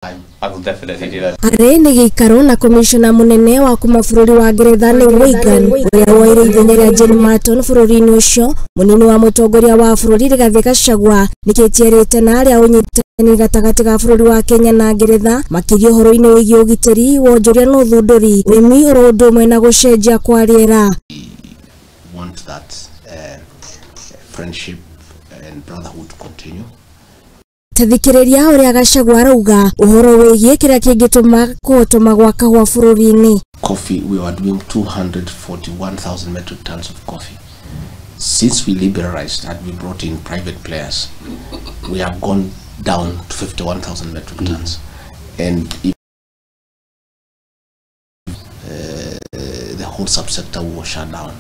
I will definitely do that. Arene giikaro na comisina munene wa kuma bururi wa Ngeretha ni wigan uria waire ithenya ria Jane Martin bururi-ini ucio munini wa mutongoria wa bururi rigathi Gachagua nikitie ritana ria unyitaniri gatagati ga bururi wa Kenya na Ngeretha makiria horo-ini wigie ugitiri wonjoria na uthunduri urimi oro undu umwe na gucenjia kwa riera. Want that friendship and brotherhood to continue. Tathikiriria uria Gachagua arauga uhoro wigie kiria kingituma kuhotoma gwa kahau bururi-ini. Coffee, we were doing 241,000 metric tons of coffee. Since we liberalized that, we brought in private players. We have gone down to 51,000 metric tons. And the whole subsector was shut down.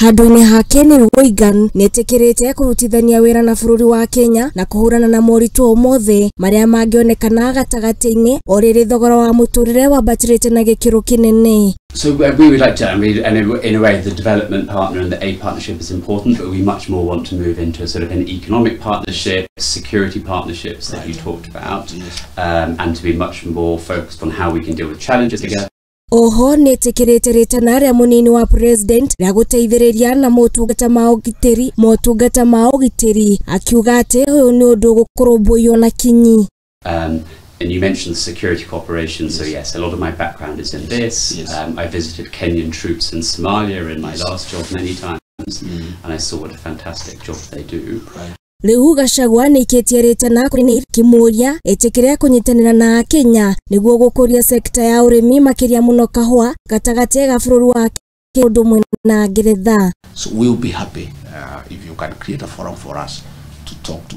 Handũ-inĩ hake ni wigan netikirite kurutithania wira na bururi wa Kenya na kuhurana na moritu mothe maria mangionekana gatagati-ini o riri thogora wa muturire wabatirite na gikiro kinene. So we would like to, in a way, the development partner and the aid partnership is important, but we much more want to move into sort of an economic partnership, security partnerships that you talked about, and to be much more focused on how we can deal with challenges together. Oho netikirite ritana ria munini wa president ria guteithiriria na motungata ma ugitiri akiuga ati uyu ni undu gukurumbuiyo na kinyi. And you mentioned security cooperation, so yes, a lot of my background is in this. I visited Kenyan troops in Somalia in my last job many times, and I saw what a fantastic job they do. Riu Gachagua nikitie ritana kuri kimuria etikire kunyitanira na Kenya niguo gukuria sekta ya urimi makiria muno kahau gatagati ga bururi wa Kenya na Ngeretha. So we will be happy if you can create a forum for us to talk to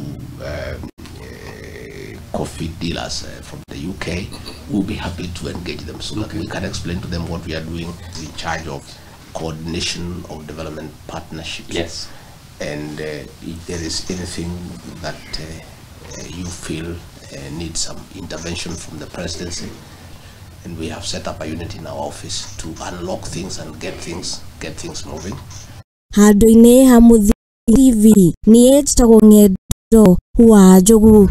coffee dealers from the UK. We'll be happy to engage them so that we can explain to them what we are doing in charge of coordination of development partnerships. Yes. And if there is anything that you feel needs some intervention from the presidency, and we have set up a unit in our office to unlock things and get things moving. Handũ-inĩ ha TV ni Ngeretha wa Jogu.